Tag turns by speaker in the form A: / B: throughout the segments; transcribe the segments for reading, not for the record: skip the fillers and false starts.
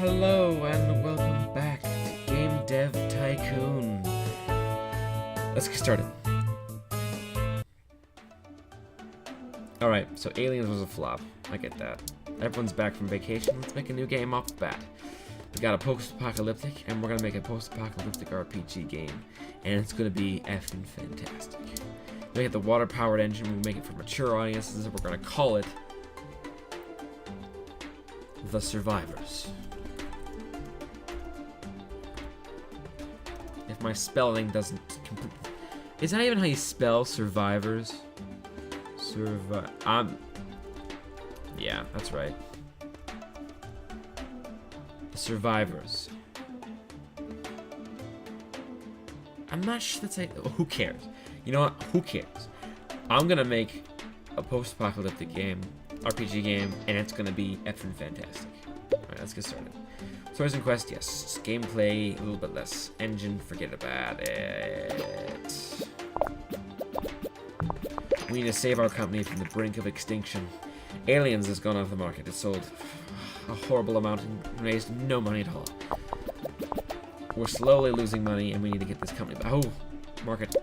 A: Hello and welcome back to Game Dev Tycoon. Let's get started. Alright, so Aliens was a flop. I get that. Everyone's back from vacation. Let's make a new game off the bat. We got a post-apocalyptic, and we're gonna make a post-apocalyptic RPG game. And it's gonna be effing fantastic. We get the water-powered engine. We'll make it for mature audiences. We're gonna call it The Survivorz. If my spelling doesn't complete... Is that even how you spell Survivorz? Yeah, that's right. Survivorz. I'm not sure that's like... Who cares? You know what? Who cares? I'm gonna make a post-apocalyptic game, RPG game, and it's gonna be effing fantastic. Alright, let's get started. Stories and Quest, yes. Gameplay, a little bit less. Engine, forget about it. We need to save our company from the brink of extinction. Aliens has gone off the market. It sold a horrible amount and raised no money at all. We're slowly losing money, and we need to get this company back. Oh, market.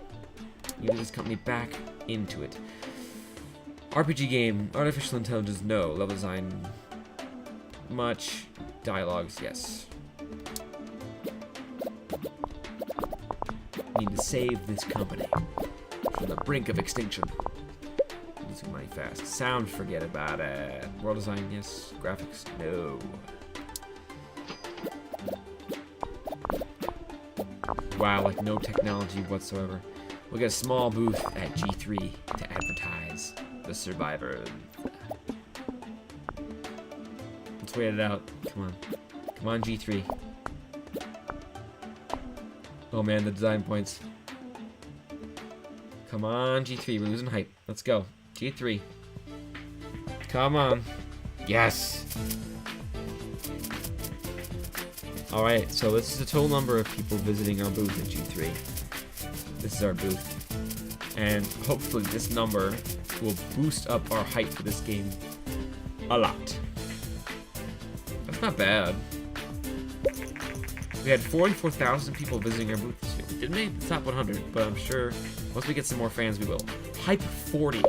A: We need this company back into it. RPG game, artificial intelligence, no. Level design, much. Dialogues, yes. We need to save this company from the brink of extinction. Losing money fast. Sound, forget about it. World design, yes. Graphics, no. Wow, like no technology whatsoever. We'll get a small booth at G3 to advertise The Survivorz. Let's wait it out. Come on. Come on, G3. Oh man, the design points. Come on, G3. We're losing hype. Let's go. G3. Come on. Yes! Alright, so this is the total number of people visiting our booth at G3. This is our booth. And hopefully this number will boost up our hype for this game a lot. That's not bad. We had 44,000 people visiting our booth this year. We didn't make the top 100, but I'm sure once we get some more fans, we will. Hype 40.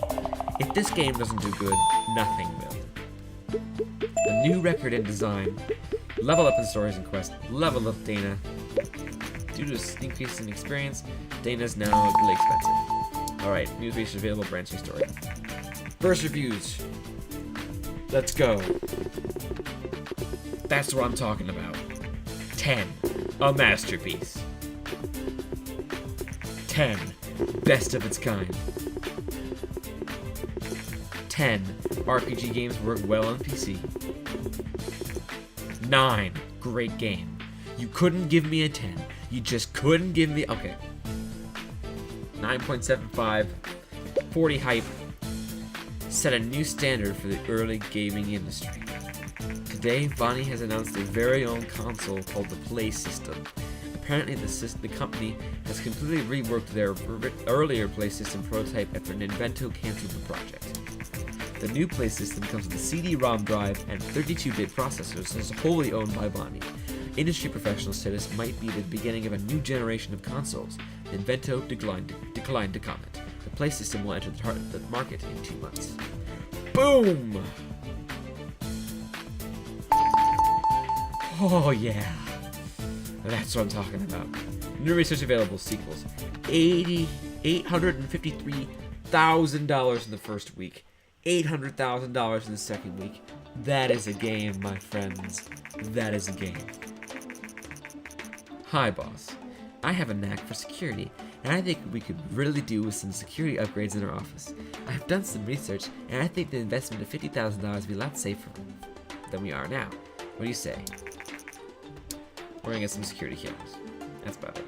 A: If this game doesn't do good, nothing will. A new record in design. Level up in stories and quests. Level up Dana. Due to this increase in experience, Dana's now really expensive. Alright, news research available, branching story. First reviews. Let's go. That's what I'm talking about. 10. A masterpiece. 10. Best of its kind. 10. RPG games work well on PC. 9. Great game. You couldn't give me a 10. You just couldn't give me... Okay. 9.75. 40 hype. Set a new standard for the early gaming industry. Today, Bonnie has announced their very own console called the Play System. Apparently, the company has completely reworked their earlier Play System prototype after Nintendo canceled the project. The new Play System comes with a CD-ROM drive and 32-bit processors and is wholly owned by Bonnie. Industry professionals say this might be the beginning of a new generation of consoles. Nintendo declined to comment. The Play System will enter the market in 2 months. Boom! Oh yeah, that's what I'm talking about. New research available, sequels. $853,000 in the first week. $800,000 in the second week. That is a game, my friends. That is a game. Hi, boss. I have a knack for security, and I think we could really do with some security upgrades in our office. I have done some research, and I think the investment of $50,000 would be a lot safer than we are now. What do you say? We're gonna get some security cameras. That's about it.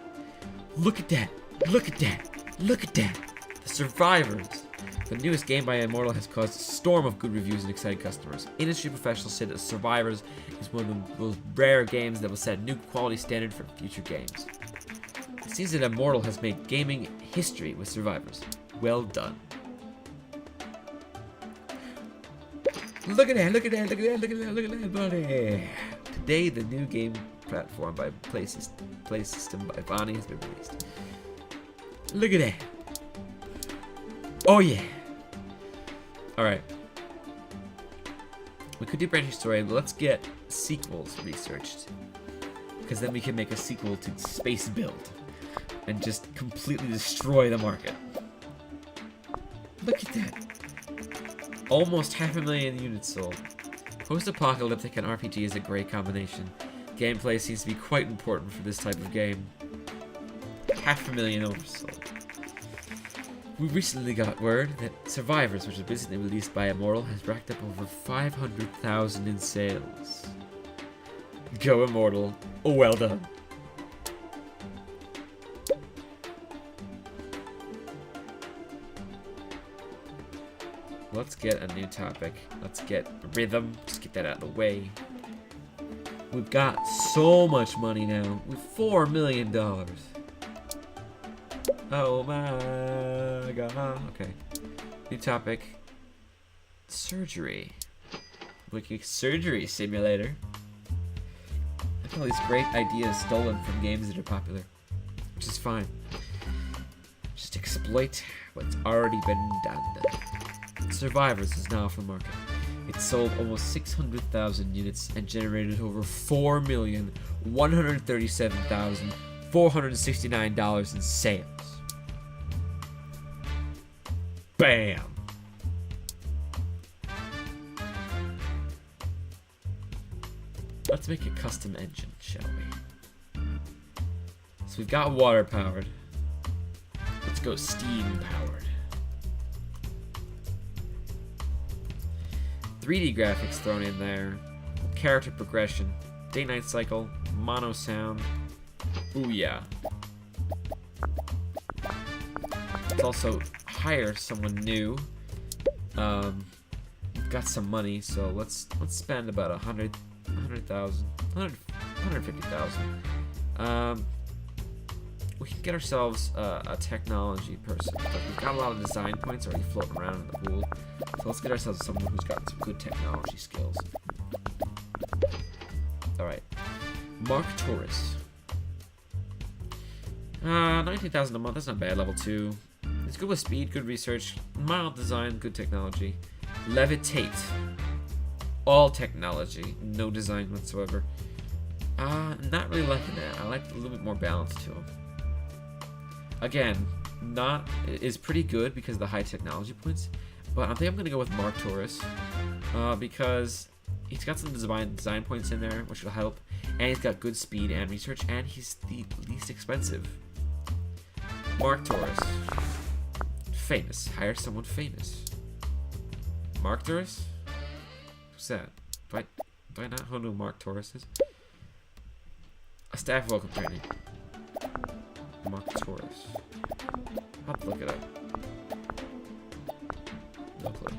A: Look at that! Look at that! Look at that! The Survivorz! The newest game by Immortal has caused a storm of good reviews and excited customers. Industry professionals say that Survivorz is one of the most rare games that will set a new quality standard for future games. It seems that Immortal has made gaming history with Survivorz. Well done. Look at that, look at that, look at that, look at that, look at that, buddy. Today, the new game platform by Play System by Bonnie has been released. Look at that. Oh yeah. Alright. We could do branching story, but let's get sequels researched. Because then we can make a sequel to Space Build. And just completely destroy the market. Look at that. Almost 500,000 units sold. Post-apocalyptic and RPG is a great combination. Gameplay seems to be quite important for this type of game. 500,000 oversold. We recently got word that Survivorz, which was recently released by Immortal, has racked up over 500,000 in sales. Go Immortal. Oh, well done. Let's get a new topic. Let's get rhythm. Just get that out of the way. We've got so much money now. With $4 million. Oh my god. Okay. New topic. Surgery. Wiki surgery simulator. Look at all these great ideas stolen from games that are popular. Which is fine. Just exploit what's already been done. Survivorz is now off the market. It sold almost 600,000 units and generated over $4,137,469 in sales. Bam! Let's make a custom engine, shall we? So we've got water powered. Let's go steam powered. 3D graphics thrown in there, character progression, day-night cycle, mono sound. Ooh yeah. Let's also hire someone new. Got some money, so let's spend about 150,000. We can get ourselves a technology person. We've got a lot of design points already floating around in the pool. So let's get ourselves someone who's got some good technology skills. Alright. Mark Taurus. 19,000 a month, that's not bad, level 2. It's good with speed, good research, mild design, good technology. Levitate. All technology, no design whatsoever. Not really liking that. I like a little bit more balance to him. Again, is pretty good because of the high technology points, but I think I'm gonna go with Mark Taurus because he's got some design points in there, which will help, and he's got good speed and research, and he's the least expensive. Mark Taurus, famous. Hire someone famous. Mark Taurus? Who's that? Do I not know who Mark Taurus is? A staff welcome training. Mark Taurus. I'll have to look it up. No clue.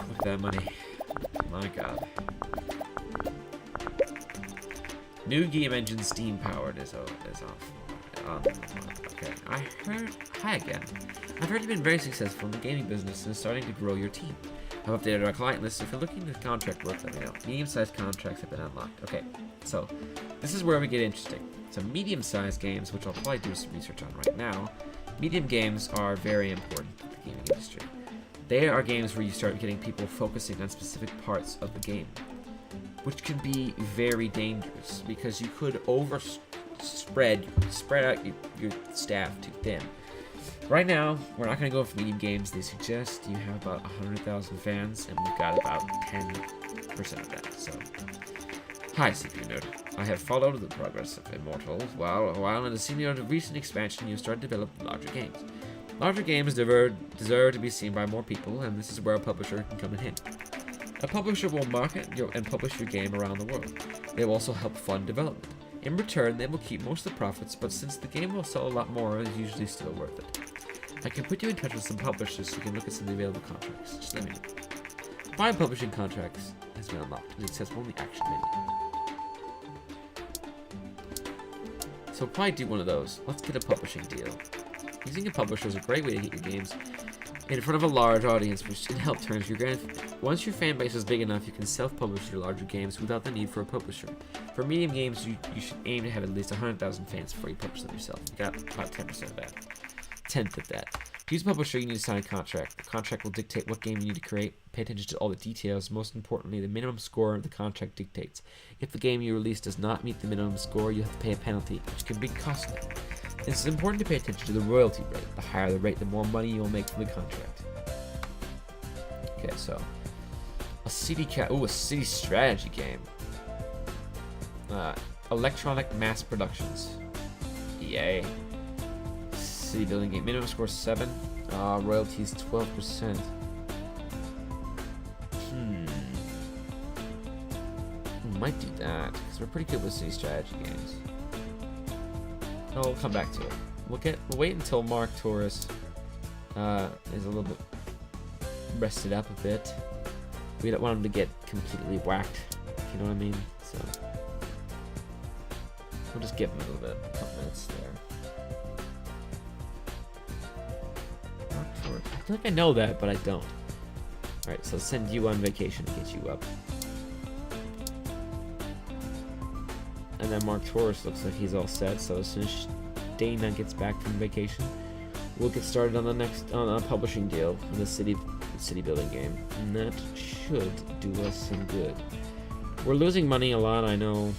A: Look at that money. My god. New game engine steam powered is off. Okay. Hi again. I've heard you've been very successful in the gaming business and starting to grow your team. I've updated our client list, so if you're looking to contract work, let me know. Medium-sized contracts have been unlocked. Okay, so this is where we get interesting. So medium-sized games, which I'll probably do some research on right now, medium games are very important to the gaming industry. They are games where you start getting people focusing on specific parts of the game, which can be very dangerous because you could spread out your staff too thin. Right now, we're not going to go for medium games. They suggest you have about 100,000 fans, and we've got about 10% of that. So, hi CPUnerd. I have followed the progress of Immortal. While in the senior of the recent expansion, you started to develop larger games. Larger games deserve to be seen by more people, and this is where a publisher can come in handy. A publisher will market and publish your game around the world. They will also help fund development. In return, they will keep most of the profits, but since the game will sell a lot more, it's usually still worth it. I can put you in touch with some publishers so you can look at some of the available contracts. Just let me know. Find publishing contracts has been unlocked. It's accessible in the action menu. So we'll probably do one of those. Let's get a publishing deal. Using a publisher is a great way to get your games in front of a large audience, which in help turns your once your fan base is big enough, you can self-publish your larger games without the need for a publisher. For medium games, you should aim to have at least 100,000 fans before you publish them yourself. You got about 10% of that. 10th of that. To use a publisher, you need to sign a contract. The contract will dictate what game you need to create. Pay attention to all the details. Most importantly, the minimum score the contract dictates. If the game you release does not meet the minimum score, you have to pay a penalty, which can be costly. It's important to pay attention to the royalty rate. The higher the rate, the more money you'll make from the contract. Okay, so a city strategy game. Electronic Mass Productions. EA. City building game. Minimum score 7. Royalties 12%. We might do that because we're pretty good with city strategy games. No, we'll come back to it. We'll wait until Mark Torres is a little bit rested up a bit. We don't want him to get completely whacked, if you know what I mean. So we'll just give him a little bit, a couple minutes there. Mark Torres. I feel like I know that, but I don't. Alright, so send you on vacation to get you up. And then Mark Torres looks like he's all set, so as soon as Dana gets back from vacation, we'll get started on the next a publishing deal in the city building game, and that should do us some good. We're losing money a lot, I know.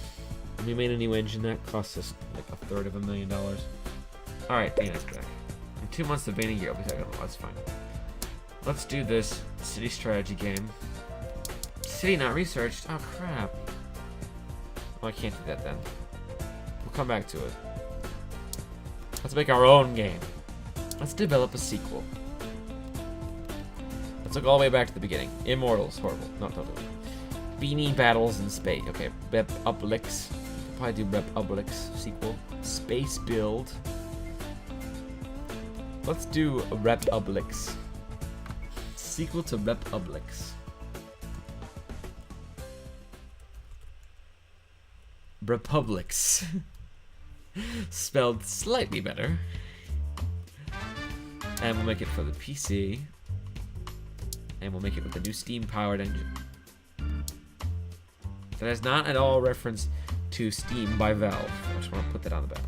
A: We made a new engine that cost us like $250,000. All right, Dana's back. In 2 months, the Vanity Gear will be taken. That's fine. Let's do this city strategy game. City not researched. Oh crap. Oh, I can't do that then. We'll come back to it. Let's make our own game. Let's develop a sequel. Let's look all the way back to the beginning. Immortals, horrible. Not totally. Beanie Battles in Space. Okay, Republics. We'll probably do Republics sequel. Space Build. Let's do Republics. Sequel to Republics. Republics. Spelled slightly better. And we'll make it for the PC. And we'll make it with a new Steam-powered engine. That is not at all reference to Steam by Valve. I just want to put that on the back.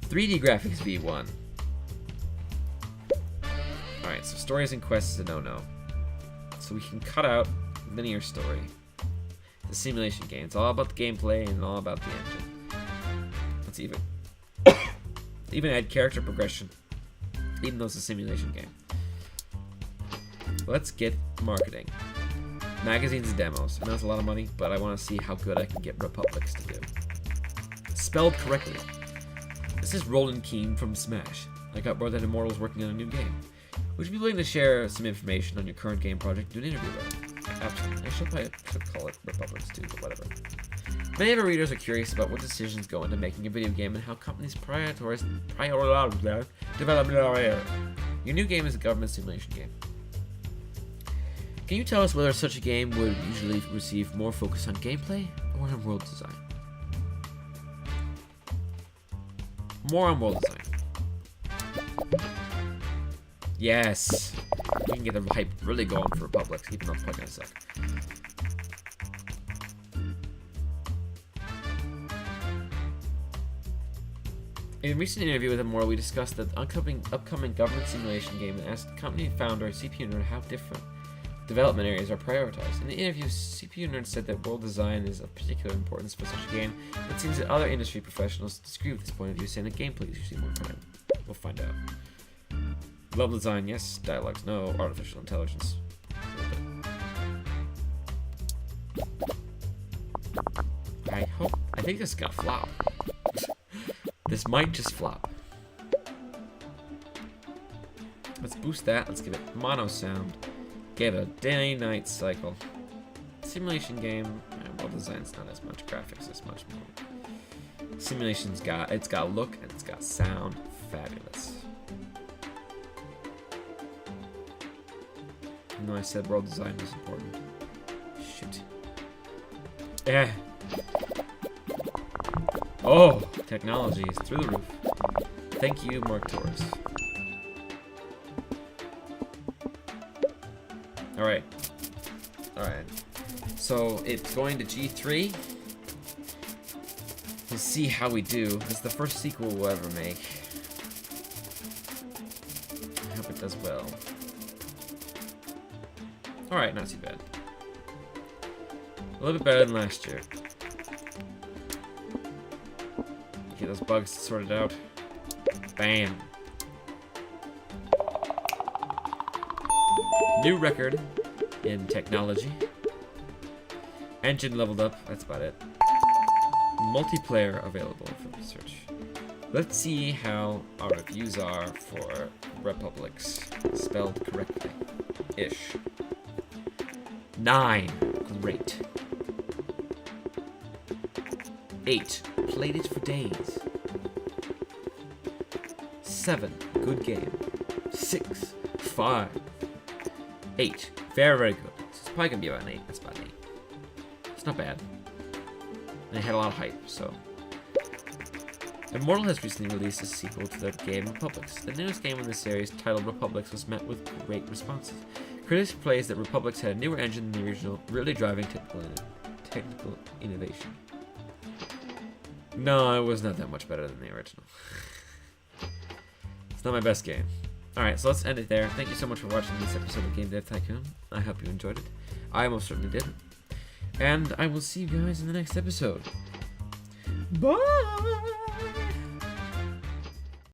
A: 3D graphics V1. Alright, so stories and quests is a no-no. So we can cut out linear story. It's a simulation game. It's all about the gameplay and all about the engine. Let's even add character progression, even though it's a simulation game. Let's get marketing. Magazines and demos. I know it's a lot of money, but I want to see how good I can get Republics to do. Spelled correctly. This is Roland Keane from Smash. I got word that Immortal's working on a new game. Would you be willing to share some information on your current game project and do an interview about it? I should call it Republics too, but whatever. Many of our readers are curious about what decisions go into making a video game and how companies prioritize development. Your new game is a government simulation game. Can you tell us whether such a game would usually receive more focus on gameplay or on world design? More on world design. Yes! We can get the hype really going for Republics, even though it's probably gonna suck. In a recent interview with Immortal, we discussed the upcoming government simulation game and asked company founder CPUnerd how different development areas are prioritized. In the interview, CPUnerd said that world design is of particular importance for such a game, but it seems that other industry professionals disagree with this point of view, saying that gameplay is usually more important. We'll find out. Level design, yes. Dialogues, no. Artificial intelligence. I think this is gonna flop. This might just flop. Let's boost that. Let's give it mono sound. Give it a day-night cycle. Simulation game. World design's not as much. Graphics is much more. Simulation's got look and it's got sound. Fabulous. No, I said world design was important. Shoot. Oh, technology is through the roof. Thank you, Mark Torres. Alright. Alright. So, it's going to G3. We'll see how we do. It's the first sequel we'll ever make. I hope it does well. Alright, not too bad. A little bit better than last year. Get those bugs sorted out. Bam. New record in technology. Engine leveled up, that's about it. Multiplayer available for research. Let's see how our reviews are for Republics, spelled correctly. Ish. 9. Great. 8. Played it for days. 7. Good game. 6. 5. 8. Very, very good. So it's probably gonna be about an 8. That's about an 8. It's not bad. And it had a lot of hype, so. Immortal has recently released a sequel to their game Republics. The newest game in the series, titled Republics, was met with great responses. Critics praised that Republics had a newer engine than the original, really driving technical innovation. No, it was not that much better than the original. It's not my best game. Alright, so let's end it there. Thank you so much for watching this episode of Game Dev Tycoon. I hope you enjoyed it. I most certainly did. And I will see you guys in the next episode. Bye!